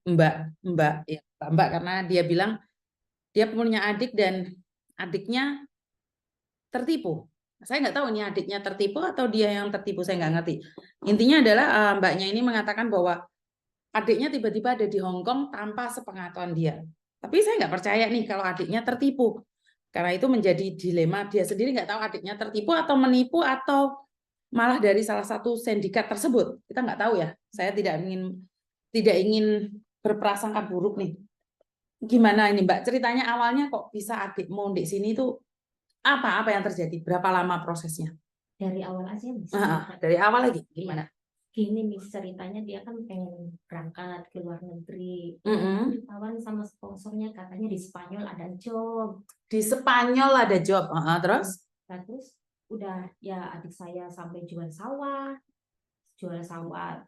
Mbak, Mbak, ya, Mbak, karena dia bilang dia punya adik dan adiknya tertipu. Saya nggak tahu ini adiknya tertipu atau dia yang tertipu, saya nggak ngerti. Intinya adalah mbaknya ini mengatakan bahwa adiknya tiba-tiba ada di Hong Kong tanpa sepengetahuan dia. Tapi saya nggak percaya nih kalau adiknya tertipu. Karena itu menjadi dilema, dia sendiri nggak tahu adiknya tertipu atau menipu atau malah dari salah satu sindikat tersebut. Kita nggak tahu ya. Saya tidak ingin berprasangka buruk nih. Gimana ini Mbak? Ceritanya awalnya kok bisa adikmu di sini tuh apa yang terjadi? Berapa lama prosesnya? Dari awal aja bisa. Dari awal lagi gimana? Gini nih ceritanya, dia kan pengen berangkat ke luar negeri. Ditawarin sama sponsornya, katanya di Spanyol ada job. Di Spanyol ada job, terus? Nah, terus udah ya adik saya sampai jual sawah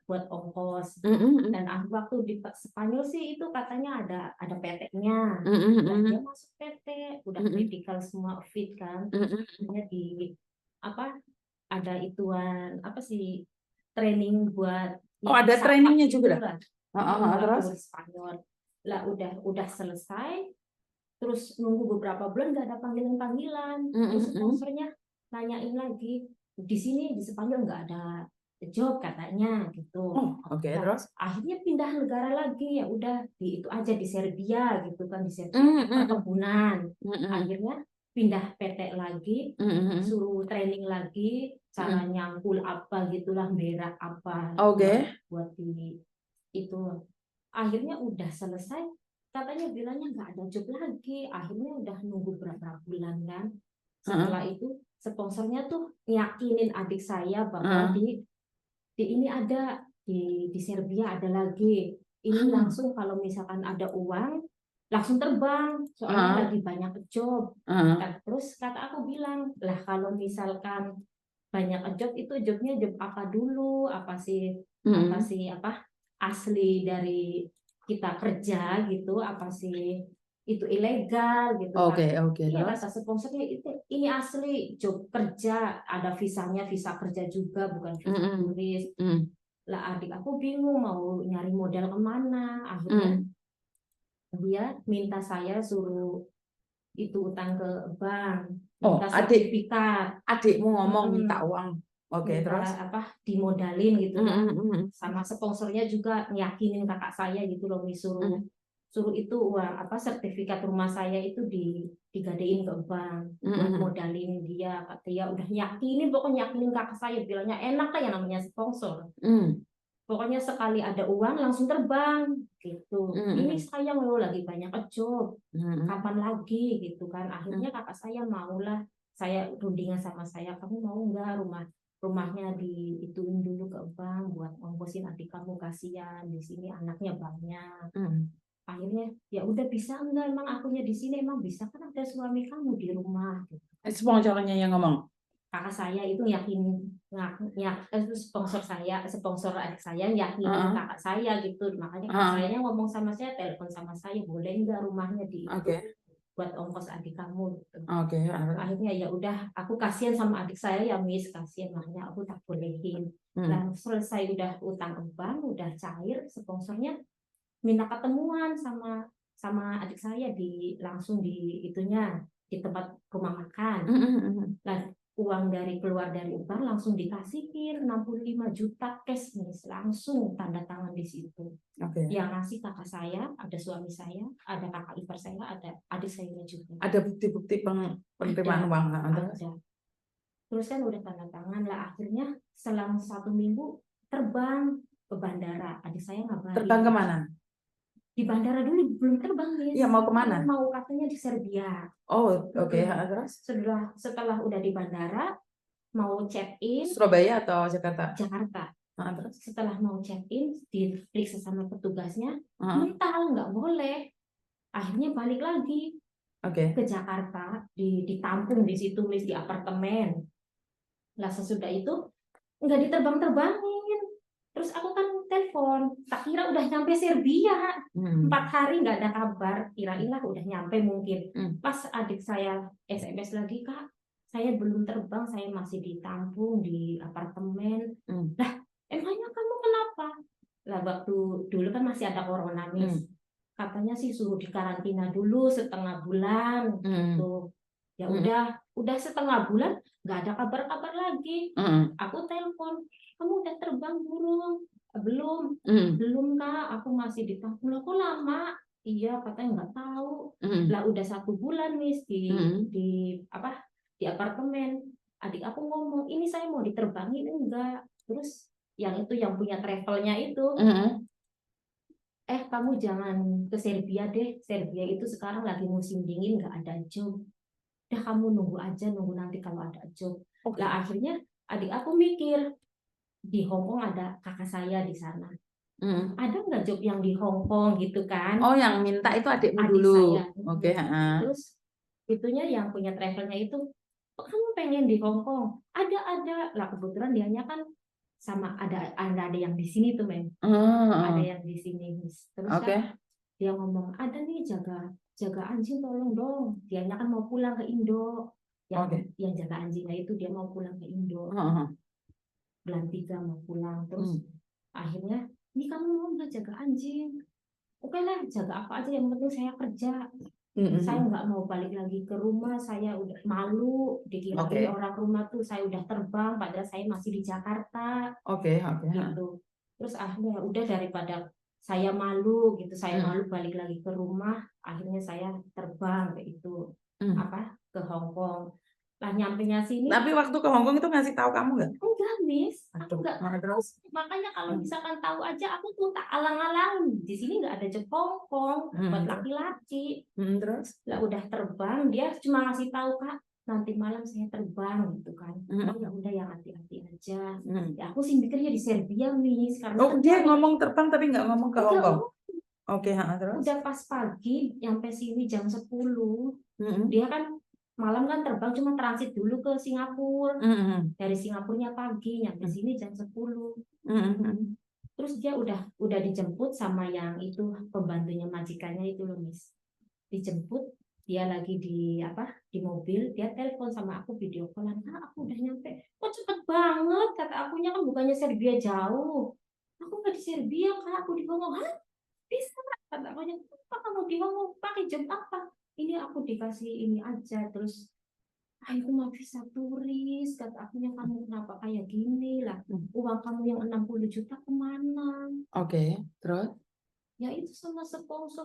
buat ongkos. Dan waktu di Spanyol sih itu katanya ada PT-nya. Dan dia masuk PT, udah medical semua fit kan. Dia di apa ada ituan apa sih, training buat ada trainingnya juga lah. terus Spanyol lah, udah selesai. Terus nunggu beberapa bulan nggak ada panggilan. Terus sponsornya nanyain lagi, di sini di Spanyol nggak ada job katanya gitu. Terus akhirnya pindah negara lagi, ya udah di itu aja di Serbia gitu kan, di Serbia perkebunan. Akhirnya pindah PT lagi, suruh training lagi cara nyangkul apa gitulah, berak apa buat di itu. Akhirnya udah selesai, katanya bilangnya nggak ada job lagi. Akhirnya udah nunggu berapa bulan kan. Setelah itu sponsornya tuh yakinin adik saya bahwa di ini ada di Serbia ada lagi. Ini langsung kalau misalkan ada uang langsung terbang, soalnya lagi banyak job. Terus kata aku bilang, lah kalau misalkan banyak job itu jobnya job apa dulu, apa sih apa asli dari kita kerja gitu, apa sih itu ilegal gitu kan. Iya, kata sponsornya itu ini asli job kerja, ada visanya, visa kerja juga, bukan visa turis. Lah adik aku bingung mau nyari modal kemana. Akhirnya dia minta saya suruh itu utang ke bank, minta sertifikat. Adikmu ngomong minta uang. Terus apa dimodalin gitu kan. Sama sponsornya juga ngiyakinin kakak saya gitu loh, suruh itu uang apa sertifikat rumah saya itu digadein ke bank buat modalin dia. Katanya udah yakinin, pokoknya yakinin kakak saya, bilangnya enak lah yang namanya sponsor. Pokoknya sekali ada uang langsung terbang gitu. Ini saya mau lagi banyak job, kapan lagi gitu kan. Akhirnya kakak saya maulah, saya rundingan sama saya, kamu mau nggak rumahnya diituin dulu ke bank buat ongkosin adik kamu, kasihan di sini anaknya banyak. Akhirnya ya udah, bisa enggak, emang akunya di sini emang bisa kan, ada suami kamu di rumah gitu. Sponsornya yang ngomong. Kakak saya itu yakin, sponsor adik saya yakinin kakak saya gitu. Makanya kakak saya ngomong sama saya, telepon sama saya, boleh nggak rumahnya di buat ongkos adik kamu gitu. Akhirnya ya udah, aku kasihan sama adik saya ya Miss, kasihan, makanya aku tak bolehin. Nah selesai udah utang bank, udah cair, sponsornya minta ketemuan sama adik saya langsung di itunya, di tempat rumah makan. Nah uang keluar dari bank langsung dikasihin 65 juta cash nih, langsung tanda tangan di situ. Yang ngasih kakak saya, ada suami saya, ada kakak ipar saya, ada adik saya juga. Ada bukti-bukti penerimaan uang. Ada. Terus kan udah tanda tangan lah. Akhirnya selang 1 minggu terbang ke bandara. Adik saya ngabarin. Terbang kemana? Di bandara dulu belum terbang nih. Iya, mau kemana? Mau katanya di Serbia. Terus? Setelah udah di bandara, mau check in. Surabaya atau Jakarta? Jakarta. Terus? Setelah mau check in, diperiksa sama petugasnya, mental nggak boleh. Akhirnya balik lagi ke Jakarta, ditampung di situ, di apartemen. Lah sesudah itu nggak diterbang-terbangin. Terus aku kan telepon, tak kira udah nyampe Serbia. 4 hari nggak ada kabar, kirain lah udah nyampe mungkin. Pas adik saya SMS lagi, Kak, saya belum terbang, saya masih ditampung di apartemen. Lah emangnya kamu kenapa? Lah waktu dulu kan masih ada corona, Miss. Katanya sih suruh dikarantina dulu setengah bulan gitu. Ya udah setengah bulan nggak ada kabar-kabar lagi. Aku telepon, kamu udah terbang burung? Belum, belum Kak, aku masih di Tampung. Loh, kok lama? Iya, katanya nggak tahu. Lah udah 1 bulan Miss di apa di apartemen. Adik aku ngomong, ini saya mau diterbangin enggak? Terus yang itu yang punya travelnya itu, kamu jangan ke Serbia deh. Serbia itu sekarang lagi musim dingin, nggak ada job. Udah kamu nunggu aja, nunggu nanti kalau ada job. Lah akhirnya adik aku mikir, di Hong Kong ada kakak saya di sana. Ada nggak job yang di Hong Kong gitu kan? Oh, yang minta itu adikmu Adik dulu. saya. Oke, Terus itunya yang punya travelnya itu, "Kok kamu pengen di Hong Kong?" Ada. Lah kebetulan dianya kan sama ada yang di sini tuh, Men. Ada yang di sini, Miss. Terus kan dia ngomong, ada nih jaga anjing, tolong dong. Dianya kan mau pulang ke Indo. Yang jaga anjingnya itu dia mau pulang ke Indo. Bulan 3 mau pulang. Terus akhirnya, ini kamu mau nggak jaga anjing? Oke lah, jaga apa aja, yang penting saya kerja. Saya nggak mau balik lagi ke rumah, saya udah malu dikirain orang rumah tuh saya udah terbang padahal saya masih di Jakarta. Gitu. Terus akhirnya udah, daripada saya malu gitu, saya malu balik lagi ke rumah, akhirnya saya terbang kayak itu ke Hong Kong. Lah nyampenya sini. Tapi waktu ke Hong Kong itu ngasih tahu kamu nggak? Enggak, Miss. Aku nggak tahu. Makanya kalau misalkan tahu aja, aku tuh tak alang-alang. Di sini nggak ada job Hong Kong buat laki-laki. Terus? Lah udah terbang, dia cuma ngasih tahu, Kak, nanti malam saya terbang gitu kan. Oh ya udah, yang hati-hati aja. Ya aku sih mikirnya di Serbia, Miss, karena dia ngomong terbang tapi nggak ngomong ke Hong Kong. Terus? Udah pas pagi nyampe sini jam 10. Dia kan malam kan terbang, cuma transit dulu ke Singapura. Dari Singapurnya pagi, nyampe sini jam 10. Terus dia udah dijemput sama yang itu pembantunya majikannya itu loh, Miss. Dijemput, dia lagi di mobil, dia telepon sama aku, video callan, "Kak, aku udah nyampe." "Kok cepet banget?" Kata akunya, kan bukannya Serbia jauh. "Aku nggak di Serbia, Kak, aku di Hong Kong." "Hah? Bisa?" Kata akunya, "Apa kamu di Hong Kong? Pakai jam apa?" "Ini aku dikasih ini aja." Terus, itu mah visa turis. Kata akunya, "Kamu kenapa kayak gini lah? Uang kamu yang 60 juta kemana?" Terus? Ya itu sama sponsor